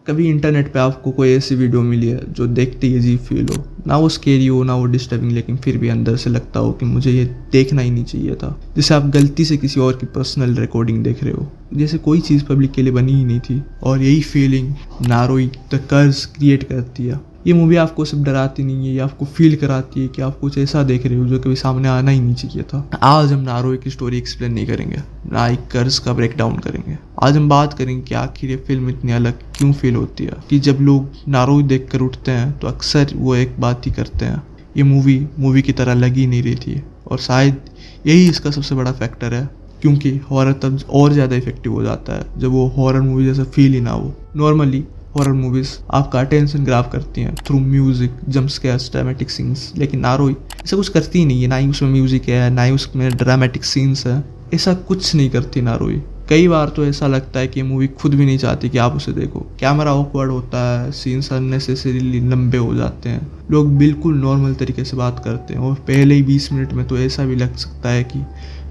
कभी इंटरनेट पे आपको कोई ऐसी वीडियो मिली है जो देखते ही अजीब फील हो, ना वो स्केरी हो ना वो डिस्टर्बिंग, लेकिन फिर भी अंदर से लगता हो कि मुझे ये देखना ही नहीं चाहिए था। जैसे आप गलती से किसी और की पर्सनल रिकॉर्डिंग देख रहे हो, जैसे कोई चीज़ पब्लिक के लिए बनी ही नहीं थी। और यही फीलिंग नारोई द कर्ज क्रिएट करती है। ये मूवी आपको सिर्फ डराती नहीं है, ये आपको फील कराती है कि आप कुछ ऐसा देख रहे हो जो कभी सामने आना ही नहीं चाहिए था। आज हम नारोई की स्टोरी एक्सप्लेन नहीं करेंगे, ना एक कर्ज का ब्रेक डाउन करेंगे। आज हम बात करेंगे कि आखिर ये फिल्म इतनी अलग क्यों फील होती है, कि जब लोग नारोई देख कर उठते हैं तो अक्सर वो एक बात ही करते हैं, ये मूवी की तरह लग ही नहीं रही थी। और शायद यही इसका सबसे बड़ा फैक्टर है, क्योंकि हॉरर तब और ज़्यादा इफेक्टिव हो जाता है जब वो हॉरर मूवी जैसा फील ही ना हो। नॉर्मली हॉरर मूवीज आपका अटेंशन ग्रैब करती हैं through music, jump scares, dramatic scenes, लेकिन नारोई ऐसा कुछ करती ही नहीं है। ना ही उसमें म्यूजिक है, ना ही उसमें ड्रामेटिक सीन्स है, ऐसा कुछ नहीं करती नारोई। कई बार तो ऐसा लगता है कि ये मूवी खुद भी नहीं चाहती कि आप उसे देखो। कैमरा ऑकवर्ड होता है, सीन्स अननेसेसरीली लंबे हो जाते हैं, लोग बिल्कुल नॉर्मल तरीके से बात करते हैं और पहले ही 20 मिनट में तो ऐसा भी लग सकता है कि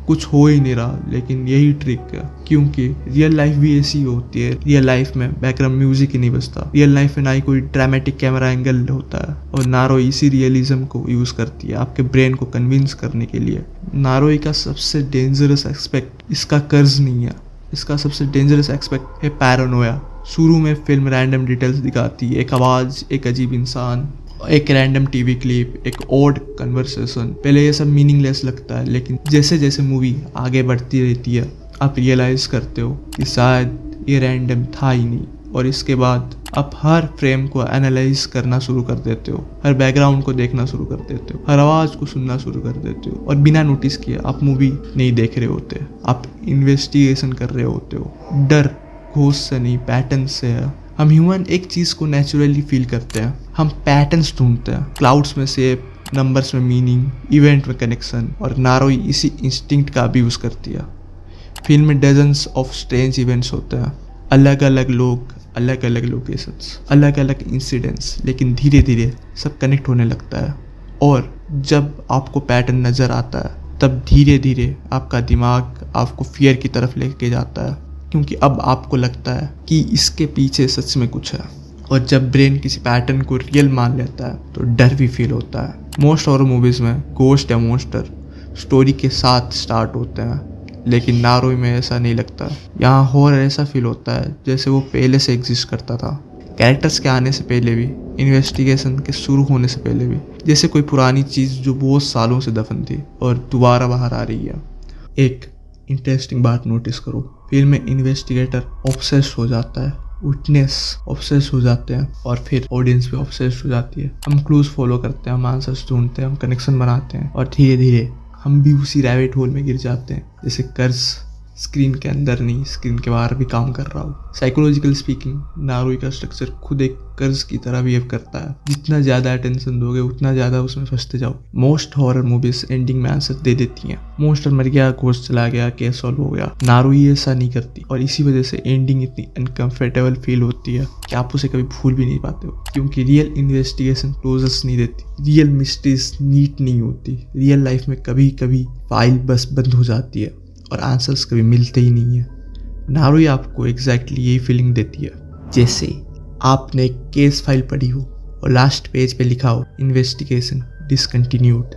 कुछ हो ही नहीं रहा। लेकिन यही ट्रिक है, क्योंकि रियल लाइफ भी ऐसी होती है। रियल लाइफ में बैकग्राउंड म्यूजिक ही नहीं बजता, रियल लाइफ में ना ही कोई ड्रामेटिक कैमरा एंगल होता है। और नारोई इसी रियलिज्म को यूज करती है आपके ब्रेन को कन्विंस करने के लिए। नारोई का सबसे डेंजरस एस्पेक्ट इसका कर्ज नहीं है, इसका सबसे डेंजरस एस्पेक्ट है पैरानोया। शुरू में फिल्म रैंडम डिटेल्स दिखाती है, एक आवाज, एक अजीब इंसान, एक रैंडम टीवी क्लिप, एक ऑड कन्वर्सेशन। पहले ये सब मीनिंगलेस लगता है, लेकिन जैसे जैसे मूवी आगे बढ़ती रहती है आप रियलाइज करते हो कि शायद ये रैंडम था ही नहीं। और इसके बाद आप हर फ्रेम को एनालाइज करना शुरू कर देते हो, हर बैकग्राउंड को देखना शुरू कर देते हो, हर आवाज को सुनना शुरू कर देते हो। और बिना नोटिस किए आप मूवी नहीं देख रहे होते, आप इन्वेस्टिगेशन कर रहे होते हो। डर घोस्ट से नहीं, पैटर्न से है। हम ह्यूमन एक चीज़ को नेचुरली फील करते हैं, हम पैटर्न्स ढूंढते हैं, क्लाउड्स में शेप, नंबर्स में मीनिंग, इवेंट में कनेक्शन। और नारोई इसी इंस्टिंक्ट का भी यूज़ करती है। फिल्म में डजन्स ऑफ स्ट्रेंज इवेंट्स होते हैं, अलग अलग लोग, अलग अलग लोकेशंस, अलग अलग इंसिडेंट्स, लेकिन धीरे धीरे सब कनेक्ट होने लगता है। और जब आपको पैटर्न नज़र आता है तब धीरे धीरे आपका दिमाग आपको फियर की तरफ लेके जाता है, क्योंकि अब आपको लगता है कि इसके पीछे सच में कुछ है। और जब ब्रेन किसी पैटर्न को रियल मान लेता है तो डर भी फील होता है। मोस्ट हॉरर मूवीज़ में गोस्ट या मोन्स्टर स्टोरी के साथ स्टार्ट होते हैं, लेकिन नारोई में ऐसा नहीं लगता। यहाँ हॉरर ऐसा फील होता है जैसे वो पहले से एग्जिस्ट करता था, कैरेक्टर्स के आने से पहले भी, इन्वेस्टिगेशन के शुरू होने से पहले भी, जैसे कोई पुरानी चीज़ जो बहुत सालों से दफन थी और दोबारा बाहर आ रही है। एक इंटरेस्टिंग बात नोटिस करो, फिल्म में इन्वेस्टिगेटर ऑब्सेस्ड हो जाता है, विटनेस ऑब्सेस्ड हो जाते हैं, और फिर ऑडियंस भी ऑब्सेस्ड हो जाती है। हम क्लूज फॉलो करते हैं, हम आंसर्स ढूंढते हैं, हम कनेक्शन बनाते हैं, और धीरे धीरे हम भी उसी रैबिट होल में गिर जाते हैं, जैसे कर्ज स्क्रीन के अंदर नहीं, स्क्रीन के बाहर भी काम कर रहा हो। साइकोलॉजिकल स्पीकिंग, नारोई का स्ट्रक्चर खुद एक कर्ज की तरह बिहेव करता है। जितना ज़्यादा अटेंशन दोगे उतना ज़्यादा उसमें फंसते जाओ। मोस्ट हॉरर मूवीज एंडिंग में आंसर दे देती हैं, मोस्टर मर गया, घोस्ट चला गया, केस सॉल्व हो गया। नारोई ऐसा नहीं करती, और इसी वजह से एंडिंग इतनी अनकंफर्टेबल फील होती है कि आप उसे कभी भूल भी नहीं पाते हो, क्योंकि रियल इन्वेस्टिगेशन क्लोजर्स नहीं देती, रियल मिस्ट्रीज नीट नहीं होती। रियल लाइफ में कभी कभी फाइल बस बंद हो जाती है और आंसर्स कभी मिलते ही नहीं है। नारोई आपको एग्जैक्टली यही फीलिंग देती है, जैसे आपने एक केस फाइल पढ़ी हो और लास्ट पेज पे लिखा हो इन्वेस्टिगेशन डिसकंटिन्यूड।